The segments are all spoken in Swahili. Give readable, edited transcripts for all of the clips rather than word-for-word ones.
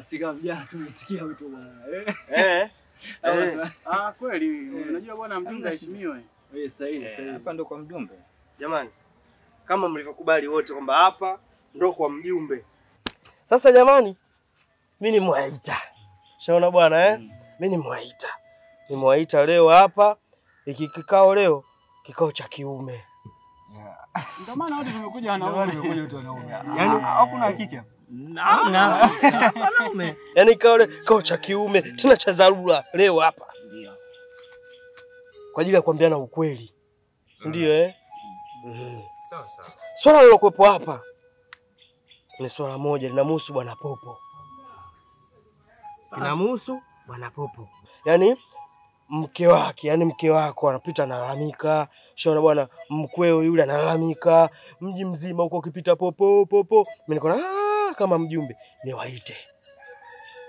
Si kama jana tumetikia wito bwana. Kweli unajua bwana mjumbe aheshimiwe. Sahihi. Hapa ndo kwa mjumbe. Jamani, kama mlivyokubali wote kwamba hapa ndo kwa mjumbe. Sasa jamani, mimi nimwaita. Shaona bwana mimi nimwaita leo hapa. Iki kikao leo kikao cha kiume. Ndio maana wote tumekuja wanaume. Yaani hakuna hakika. Naam. Wanaume. Yaani kikao cha kiume tuna cha dharura leo hapa. Ndio. Kwa ajili ya kuambiana ukweli. Si ndio Sawa. Swala lilokuwepo hapa ni swala moja linamhusu Bwana Popo. Linamhusu Bwana Popo. Yaani mke wake, mke wako anapita analalamika, shaona bwana mkweo yule analalamika, mji mzima huko ukipita Popo. Mimi nikaona kama mjumbe niwaite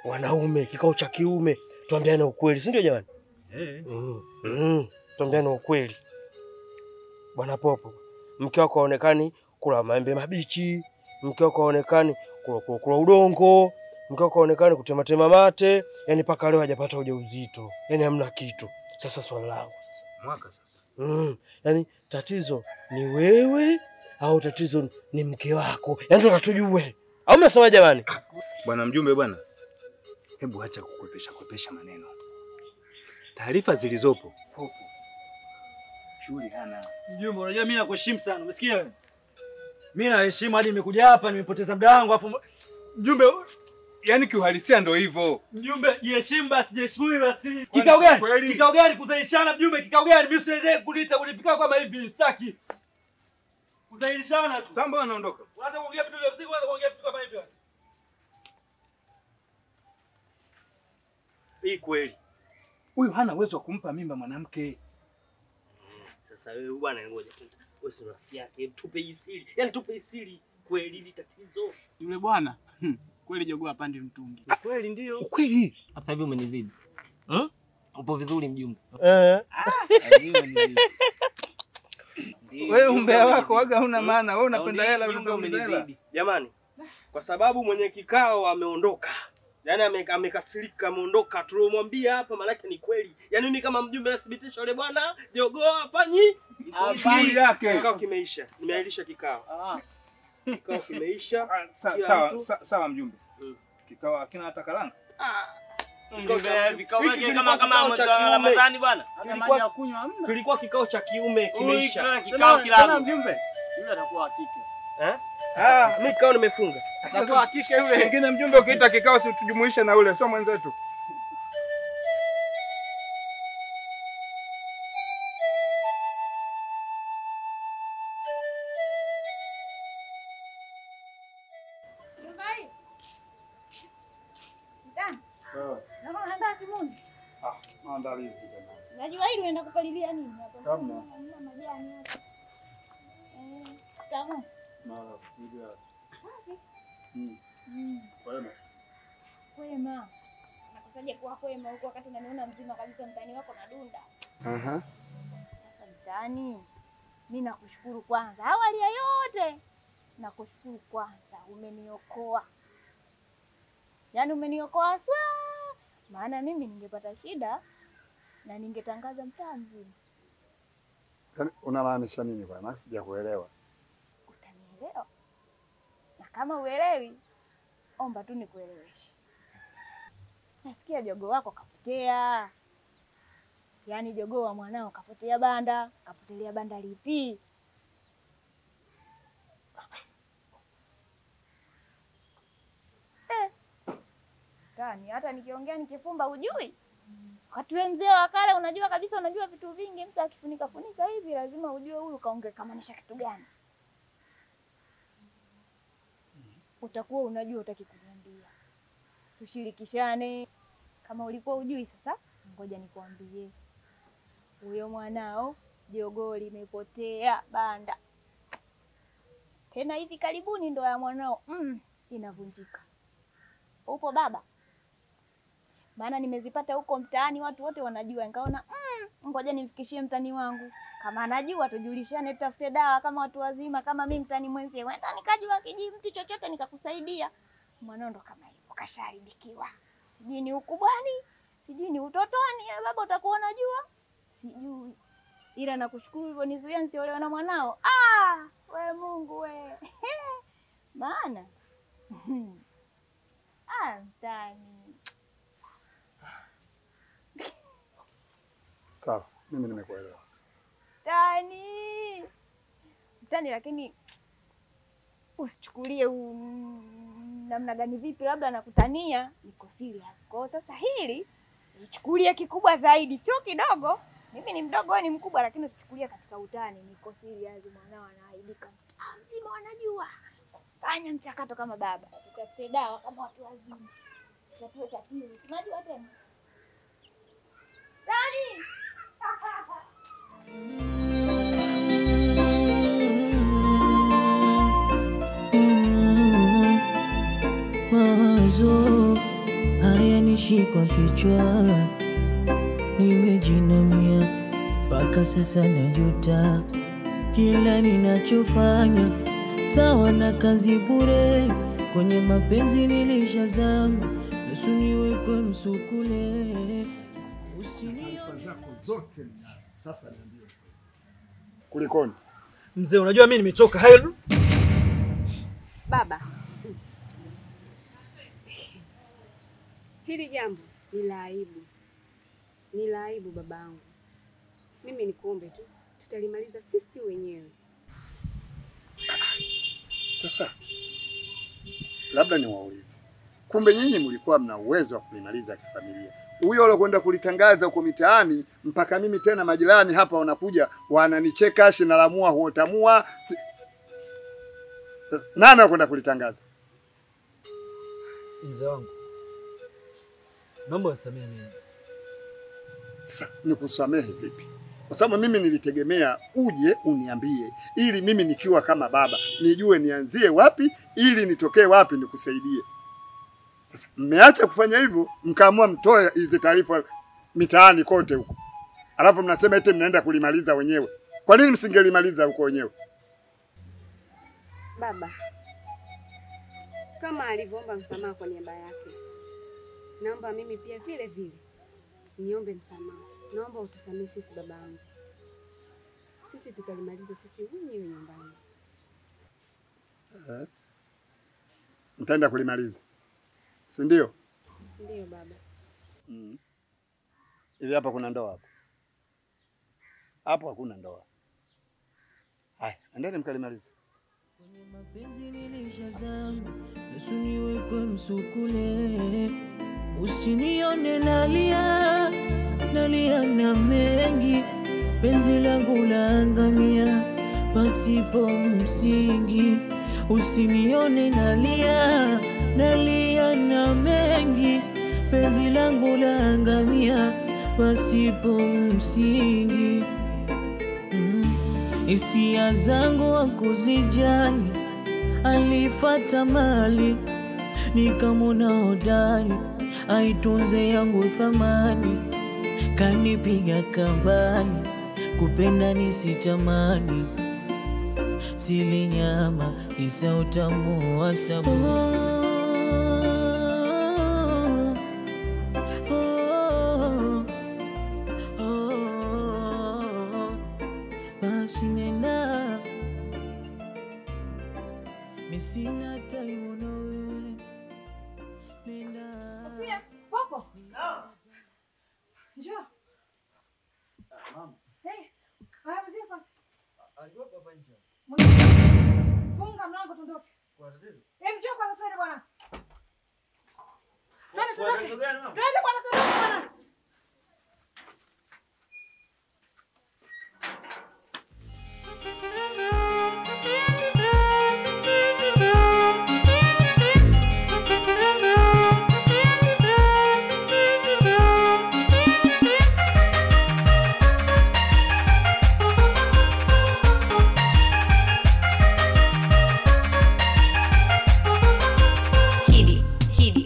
wanaume kikao cha kiume tuambiane ukweli, si ndio jamani? Tuambiane ukweli. Bwana Popo, mke wako haonekani kula maembe mabichi, mke wako haonekani kula udongo, mke wako haonekani kutema mate, yani paka leo hajapata ujauzito. Yani hamna kitu. Sasa swali langu sasa. Mwaka sasa. Yani tatizo ni wewe au tatizo ni mke wako? Yani tunatujue. Au mnasema jamani? Bwana mjumbe bwana. Hebu acha kukwepesha maneno. Taarifa zilizopo. Popo. Shughuli hana. Mjumbe, unajua mimi nakuheshimu sana. Umesikia wewe? Mimi naheshimu hadi nimekuja hapa nimepoteza muda wangu afu mjumbe Yaani kiuhalisia ndo hivyo. Mjumbe, jiheshimu basi, jiheshimu basi. Kikao gani? Kikao gani kuzaishana mjumbe? Kikao gani? Mimi siendelee kunipika kama hivi, sitaki. Kuzaishana tu. Samba anaondoka. Unaanza kuongea vitu vya msingi, unaanza kuongea vitu kama hivi. Hii kweli. Huyu hana uwezo wa kumpa mimba mwanamke. Sasa wewe bwana ngoja tu. Wewe si rafiki yake, tupe hii siri. Yaani tupe hii siri. Kweli hili tatizo. Yule bwana kweli jogoo apande mtungi. Kweli ndio. Kweli. Sasa hivi umenizidi. Upo vizuri mjumbe. Wewe umbea wako waga huna maana. Wewe unapenda hela, unapenda hela. Jamani, kwa sababu mwenye kikao ameondoka. Yaani amekasirika, ameondoka. Tuliomwambia hapa maana yake ni kweli. Yaani mimi kama mjumbe nathibitisha yule bwana jogoo hafanyi shughuli yake. Kikao kimeisha. Nimeahirisha kikao. Kikao kimeisha. Sawa mjumbe. Kikao hakina hata karanga. Vikao vyake kama Ramadhani bwana. Hata maji ya kunywa hamna. Kilikuwa kikao cha kiume kimeisha. Kikao kilabu. Mjumbe. Yule atakuwa hakika. Mimi kikao nimefunga. Atakuwa hakika yule. Wengine mjumbe ukiita kikao si tujumuishe na ule, sio mwenzetu. Maandalizi tena. Najua hili unaenda kupalilia nini hapa? Kabla. Hamna majani hapa. Kama. Mara kuja. Kwema. Nakusaje kwa kwema huko wakati unaniona mzima kabisa mtani wako na dunda. Sasa mtani. Mimi nakushukuru kwanza. Awali ya yote nakushukuru kwanza, umeniokoa. Yaani umeniokoa sana. Maana mimi ningepata shida na ningetangaza mtaa mzima. Yaani unamaanisha nini bwana? Sijakuelewa. Utanielewa. Na kama uelewi, omba tu nikueleweshe. Nasikia jogoo wako kapotea. Yaani jogoo wa mwanao kapotea banda. Kapotelea banda lipi? Tani, hata nikiongea nikifumba hujui. Wakati wewe mzee wa kale unajua kabisa, unajua vitu vingi, mtu akifunika hivi lazima ujue huyu kaongea kamaanisha kitu gani. Utakuwa unajua utaki kuniambia. Tushirikishane. Kama ulikuwa hujui sasa, ngoja nikwambie. Huyo mwanao jogoo limepotea banda. Tena hivi karibuni ndoa ya mwanao inavunjika. Upo baba? Maana nimezipata huko mtaani, watu wote wanajua. Nikaona ngoja nimfikishie mtani wangu. Kama anajua tujulishane, tutafute dawa kama watu wazima, kama mimi mtani mwenzie. Wenda nikajua kijiji mtu chochote nikakusaidia. Mwanao ndo kama hivyo. kashaharibikiwa. Sijui ni ukubwani, sijui ni utotoni, baba utakuwa unajua. Sijui. Ila nakushukuru hivyo nizuia nisiolewe na mwanao. We Mungu we. Maana mtani. Sawa, mimi nimekuelewa. Mtani lakini usichukulie namna gani vipi, labda nakutania, niko serious. Kwa sasa hili nichukulie kikubwa zaidi, sio kidogo. Mimi ni mdogo, wewe ni mkubwa, lakini usichukulie katika utani. Niko serious, mwanao anaaibika. Mzima wanajua. Fanya mchakato kama baba. Tutafute dawa kama watu wazima. Tutatoa tatizo. Unajua tena. Dani! Mawazo haya nishikwa kichwa, nimejinamia mpaka sasa najuta. Kila ninachofanya sawa na kazi bure, kwenye mapenzi nilishazama, Yesu niwekwe msukule. Zako zote ninazo. Sasa niambie. Kulikoni? Mzee, unajua mimi nimechoka. Hayo baba. Hili jambo ni la aibu. Ni la aibu babangu. Mimi nikuombe tu, tutalimaliza sisi wenyewe. Sasa labda niwaulize. Kumbe nyinyi mlikuwa mna uwezo wa kulimaliza kifamilia. Huyo yule kwenda kulitangaza huko mitaani, mpaka mimi tena majirani hapa wanakuja wananicheka, shinalamua huotamua. Nani anakwenda kulitangaza? Mzee wangu, naomba unisamehe mimi. Sasa nikusamehe vipi? Kwa sababu mimi nilitegemea uje uniambie, ili mimi nikiwa kama baba nijue nianzie wapi, ili nitokee wapi nikusaidie. Sasa mmeacha kufanya hivyo, mkaamua mtoe hizo taarifa mitaani kote huko. Alafu mnasema eti mnaenda kulimaliza wenyewe. Kwa nini msingelimaliza huko wenyewe? Baba, kama alivyoomba msamaha kwa niaba yake, naomba mimi pia vile vile niombe msamaha. Naomba utusamehe sisi babangu. Sisi tutalimaliza sisi wenyewe nyumbani. Mtaenda kulimaliza, si ndio? Ndio baba. Hivi hapa kuna ndoa hapo? Hapo hakuna ndoa. Haya, endeni mkalimalize. Kwenye mapenzi nilishazama, Yesu niwekwe msukule. Usinione nalia, nalia na mengi, penzi langu laangamia pasipo msingi. Usinione nalia, nalia na mengi, penzi langu laangamia pasipo msingi. Hisia zangu hakuzijali, alifata mali nikamwona hodari, aitunze yangu thamani, kanipiga kambani, kupenda nisitamani, sili nyama isa utamu wa sababu. Basi nenda, misina taiona wewe. Nenda. Pia, Popo. Njoo. Mama. Hey, haya mzee kwa. Alikuwa hapa nje. Funga mlango tuondoke. Kwa tatizo? Njoo kwanza twende bwana. Twende Kwa tatizo gani mama? Twende bwana, tuondoke bwana. Kidi.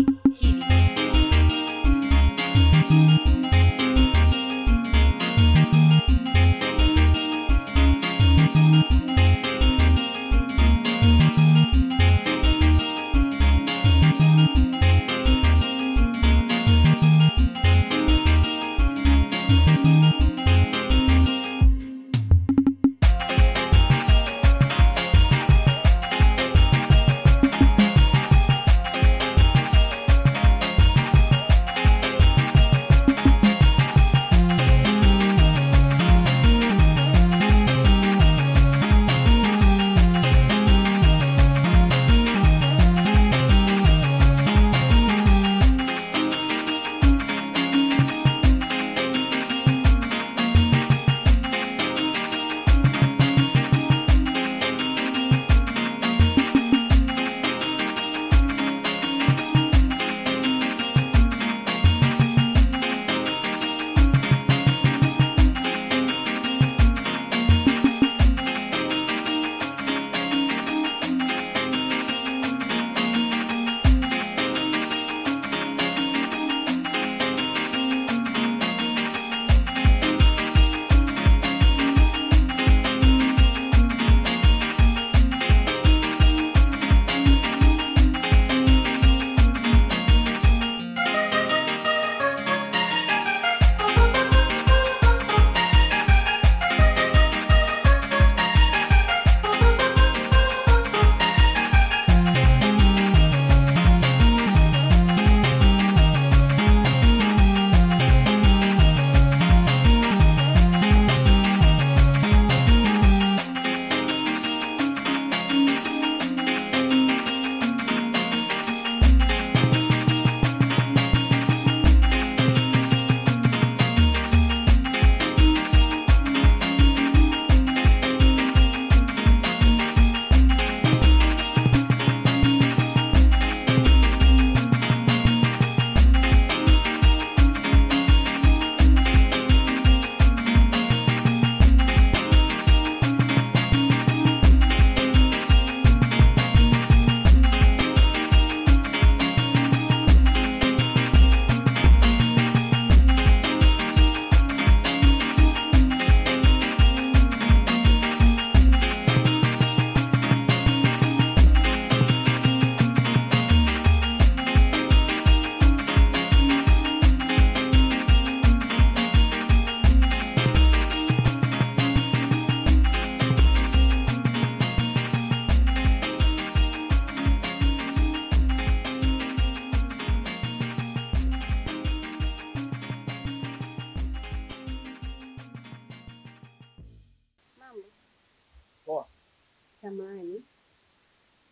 nani?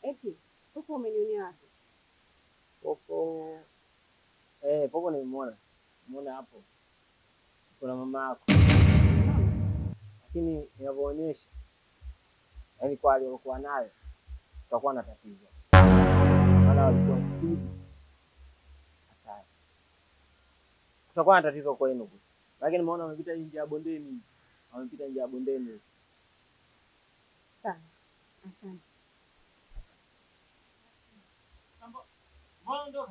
Eti Popo umenionea wapi? Popo. Popo nimemuona. Muona hapo. Kuna mama yako. Lakini inavyoonyesha yaani kwa aliyokuwa nayo tutakuwa na tatizo. Maana walikuwa spidi. Hatari. Tutakuwa na tatizo kwenu. Lakini nimeona wamepita nje ya bondeni. Wamepita nje ya bondeni. Sawa. Asante. Mbona